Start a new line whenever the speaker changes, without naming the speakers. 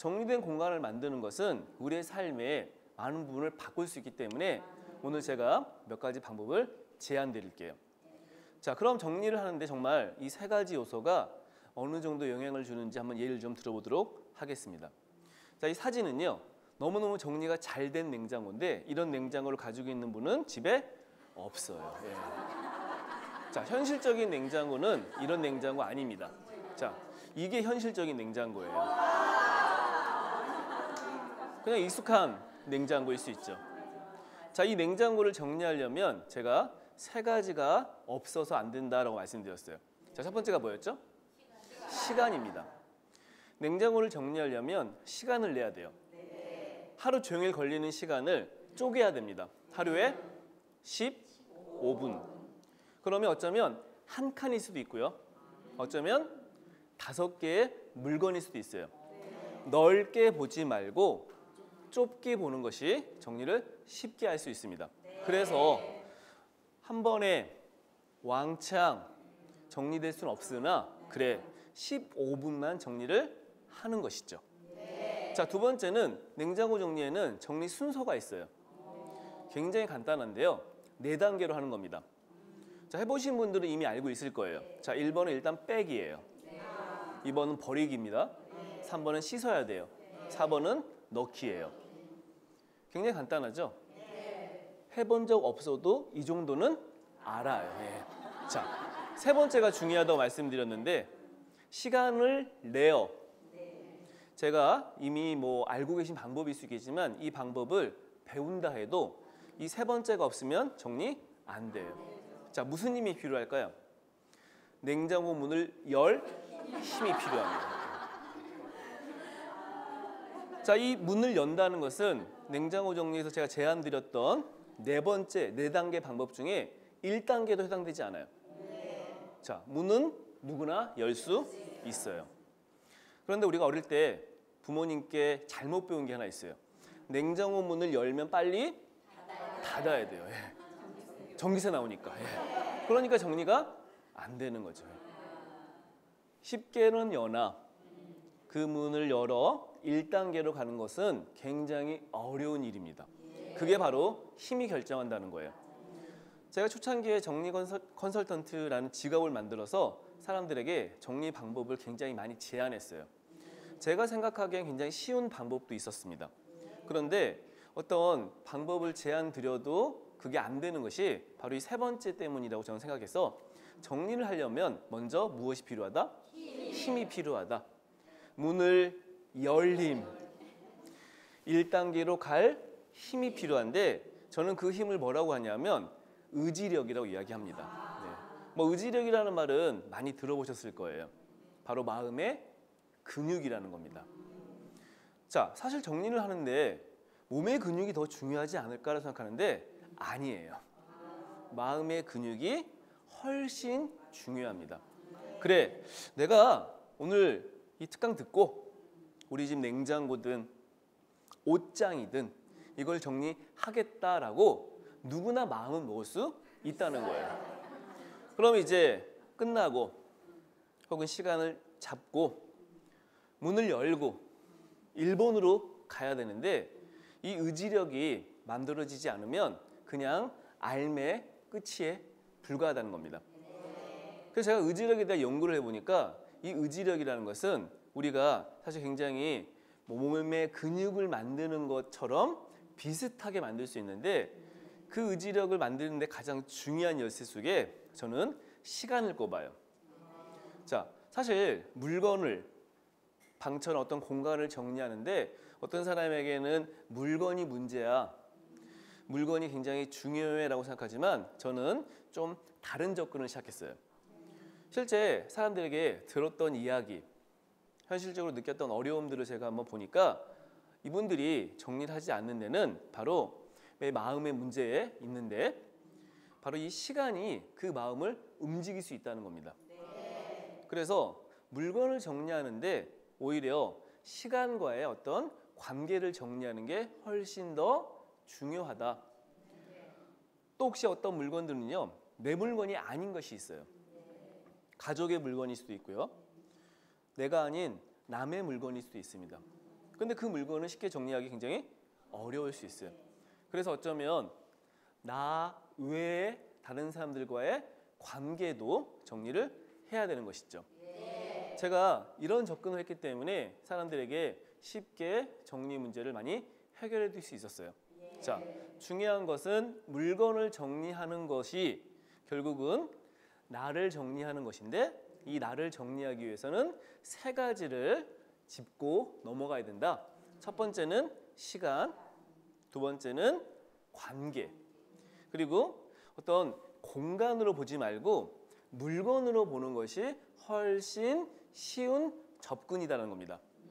정리된 공간을 만드는 것은 우리의 삶에 많은 부분을 바꿀 수 있기 때문에 오늘 제가 몇 가지 방법을 제안 드릴게요. 자, 그럼 정리를 하는데 정말 이 세 가지 요소가 어느 정도 영향을 주는지 한번 예를 좀 들어보도록 하겠습니다. 자, 이 사진은요, 너무너무 정리가 잘 된 냉장고인데 이런 냉장고를 가지고 있는 분은 집에 없어요. 예. 자, 현실적인 냉장고는 이런 냉장고 아닙니다. 자, 이게 현실적인 냉장고예요. 그냥 익숙한 냉장고일 수 있죠. 자, 이 냉장고를 정리하려면 제가 세 가지가 없어서 안 된다라고 말씀드렸어요. 자, 첫 번째가 뭐였죠? 시간입니다. 냉장고를 정리하려면 시간을 내야 돼요. 하루 종일 걸리는 시간을 쪼개야 됩니다. 하루에 15분. 그러면 어쩌면 한 칸일 수도 있고요. 어쩌면 5개의 물건일 수도 있어요. 넓게 보지 말고 좁게 보는 것이 정리를 쉽게 할 수 있습니다. 그래서 한 번에 왕창 정리될 수는 없으나 그래 15분만 정리를 하는 것이죠. 자, 두 번째는 냉장고 정리에는 정리 순서가 있어요. 굉장히 간단한데요. 4단계로 하는 겁니다. 자, 해보신 분들은 이미 알고 있을 거예요. 자, 1번은 일단 빼기예요. 2번은 버리기입니다. 3번은 씻어야 돼요. 4번은 넣기예요. 굉장히 간단하죠? 해본 적 없어도 이 정도는 알아요. 예. 자, 세 번째가 중요하다고 말씀드렸는데 시간을 내요. 제가 이미 알고 계신 방법일 수 있겠지만 이 방법을 배운다 해도 이 세 번째가 없으면 정리 안 돼요. 자, 무슨 힘이 필요할까요? 냉장고 문을 열 힘이 필요합니다. 자, 이 문을 연다는 것은 냉장고 정리에서 제가 제안드렸던 4단계 방법 중에 1단계도 해당되지 않아요. 자, 문은 누구나 열 수 있어요. 그런데 우리가 어릴 때 부모님께 잘못 배운 게 하나 있어요. 냉장고 문을 열면 빨리 닫아야 돼요. 예. 전기세 나오니까. 예. 그러니까 정리가 안 되는 거죠. 쉽게는 여나 그 문을 열어 1단계로 가는 것은 굉장히 어려운 일입니다. 그게 바로 힘이 결정한다는 거예요. 제가 초창기에 정리 컨설턴트라는 직업을 만들어서 사람들에게 정리 방법을 굉장히 많이 제안했어요. 제가 생각하기엔 굉장히 쉬운 방법도 있었습니다. 그런데 어떤 방법을 제안드려도 그게 안 되는 것이 바로 이 세 번째 때문이라고 저는 생각해서 정리를 하려면 먼저 무엇이 필요하다? 힘이 필요하다. 문을 열림. 1단계로 갈 힘이 필요한데 저는 그 힘을 뭐라고 하냐면 의지력이라고 이야기합니다. 네. 의지력이라는 말은 많이 들어보셨을 거예요. 바로 마음의 근육이라는 겁니다. 자, 사실 정리를 하는데 몸의 근육이 더 중요하지 않을까라고 생각하는데 아니에요. 마음의 근육이 훨씬 중요합니다. 그래, 내가 오늘 이 특강 듣고 우리 집 냉장고든 옷장이든 이걸 정리하겠다라고 누구나 마음은 먹을 수 있다는 거예요. 그럼 이제 끝나고 혹은 시간을 잡고 문을 열고 일본으로 가야 되는데 이 의지력이 만들어지지 않으면 그냥 알매 끝이에 불과하다는 겁니다. 그래서 제가 의지력에 대해 연구를 해보니까 이 의지력이라는 것은 우리가 사실 굉장히 몸의 근육을 만드는 것처럼 비슷하게 만들 수 있는데 그 의지력을 만드는 데 가장 중요한 열쇠 속에 저는 시간을 꼽아요. 자, 사실 물건을 방처럼 어떤 공간을 정리하는데 어떤 사람에게는 물건이 문제야. 물건이 굉장히 중요해라고 생각하지만 저는 좀 다른 접근을 시작했어요. 실제 사람들에게 들었던 이야기, 현실적으로 느꼈던 어려움들을 제가 한번 보니까 이분들이 정리를 하지 않는 데는 바로 내 마음의 문제에 있는데 바로 이 시간이 그 마음을 움직일 수 있다는 겁니다. 그래서 물건을 정리하는데 오히려 시간과의 어떤 관계를 정리하는 게 훨씬 더 중요하다. 또 혹시 어떤 물건들은요, 내 물건이 아닌 것이 있어요. 가족의 물건일 수도 있고요. 내가 아닌 남의 물건일 수도 있습니다. 근데 그 물건을 쉽게 정리하기 굉장히 어려울 수 있어요. 그래서 어쩌면 나 외에 다른 사람들과의 관계도 정리를 해야 되는 것이죠. 제가 이런 접근을 했기 때문에 사람들에게 쉽게 정리 문제를 많이 해결해 줄 수 있었어요. 자, 중요한 것은 물건을 정리하는 것이 결국은 나를 정리하는 것인데, 이 나를 정리하기 위해서는 세 가지를 짚고 넘어가야 된다. 첫 번째는 시간, 두 번째는 관계, 그리고 어떤 공간으로 보지 말고 물건으로 보는 것이 훨씬 쉬운 접근이라는 겁니다.